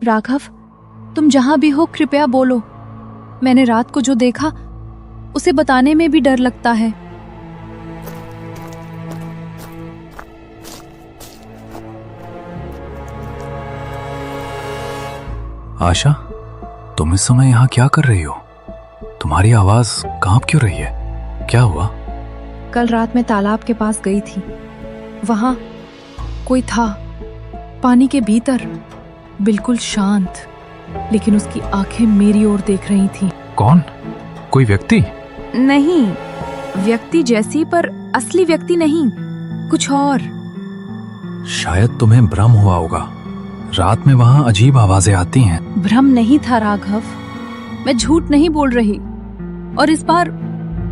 राघव, तुम जहां भी हो कृपया बोलो। मैंने रात को जो देखा उसे बताने में भी डर लगता है। आशा, तुम इस समय यहाँ क्या कर रही हो? तुम्हारी आवाज कांप क्यों रही है? क्या हुआ? कल रात मैं तालाब के पास गई थी। वहां कोई था, पानी के भीतर, बिल्कुल शांत, लेकिन उसकी आंखें मेरी ओर देख रही थीं। कौन? कोई व्यक्ति? नहीं, व्यक्ति जैसी पर असली व्यक्ति नहीं, कुछ और। शायद तुम्हें भ्रम हुआ होगा। रात में वहां अजीब आवाजें आती हैं। भ्रम नहीं था राघव, मैं झूठ नहीं बोल रही। और इस बार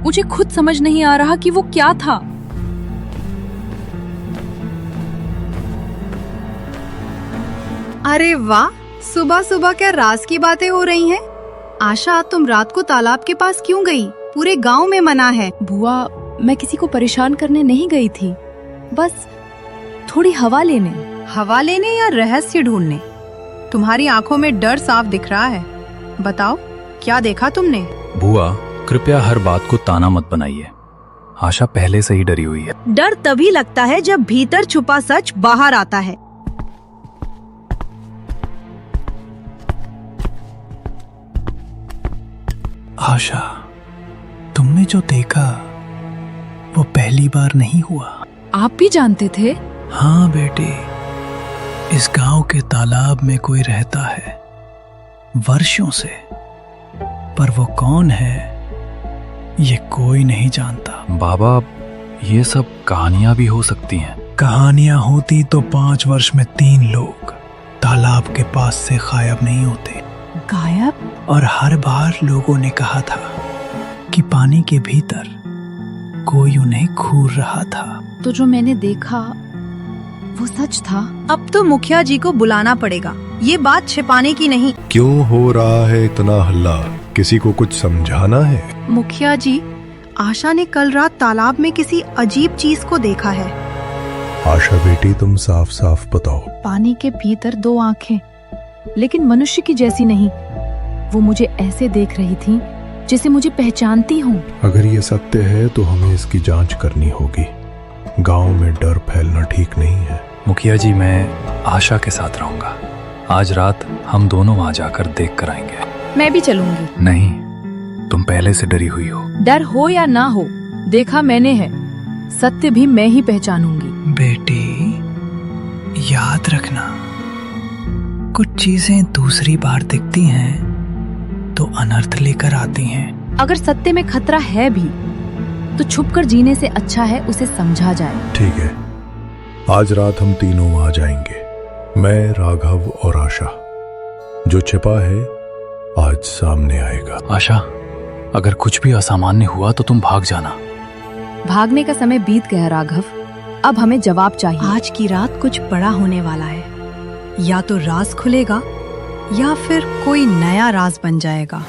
मुझे खुद समझ नहीं आ रहा कि वो क्या था। अरे वाह, सुबह सुबह क्या राज की बातें हो रही हैं? आशा, तुम रात को तालाब के पास क्यों गई? पूरे गांव में मना है। बुआ, मैं किसी को परेशान करने नहीं गई थी, बस थोड़ी हवा लेने। हवा लेने या रहस्य ढूंढने? तुम्हारी आंखों में डर साफ दिख रहा है। बताओ, क्या देखा तुमने? बुआ, कृपया हर बात को ताना मत बनाइए। आशा पहले से ही डरी हुई है। डर तभी लगता है जब भीतर छुपा सच बाहर आता है। आशा, तुमने जो देखा वो पहली बार नहीं हुआ। आप भी जानते थे? हाँ बेटी, इस गांव के तालाब में कोई रहता है वर्षों से, पर वो कौन है ये कोई नहीं जानता। बाबा, ये सब कहानियां भी हो सकती हैं। कहानियां होती तो 5 वर्ष में 3 लोग तालाब के पास से गायब नहीं होते। गायब? और हर बार लोगों ने कहा था कि पानी के भीतर कोई उन्हें घूर रहा था। तो जो मैंने देखा वो सच था? अब तो मुखिया जी को बुलाना पड़ेगा, ये बात छिपाने की नहीं। क्यों हो रहा है इतना हल्ला? किसी को कुछ समझाना है? मुखिया जी, आशा ने कल रात तालाब में किसी अजीब चीज को देखा है। आशा बेटी, तुम साफ साफ बताओ। पानी के भीतर 2 आंखें, लेकिन मनुष्य की जैसी नहीं। वो मुझे ऐसे देख रही थी जैसे मुझे पहचानती हूँ। अगर ये सत्य है तो हमें इसकी जांच करनी होगी। गांव में डर फैलना ठीक नहीं है। मुखिया जी, मैं आशा के साथ रहूंगा। आज रात हम दोनों वहां जाकर देख कर आएंगे। मैं भी चलूंगी। नहीं, तुम पहले से डरी हुई हो। डर हो या ना हो, देखा मैंने है। सत्य भी मैं ही पहचानूंगी। बेटी, याद रखना, कुछ चीजें दूसरी बार दिखती हैं तो अनर्थ लेकर आती हैं। अगर सत्य में खतरा है भी तो छुपकर जीने से अच्छा है उसे समझा जाए। ठीक है, आज रात हम तीनों वहां जाएंगे, मैं, राघव और आशा। जो छिपा है आज सामने आएगा। आशा, अगर कुछ भी असामान्य हुआ तो तुम भाग जाना। भागने का समय बीत गया राघव, अब हमें जवाब चाहिए। आज की रात कुछ बड़ा होने वाला है। या तो राज खुलेगा या फिर कोई नया राज बन जाएगा।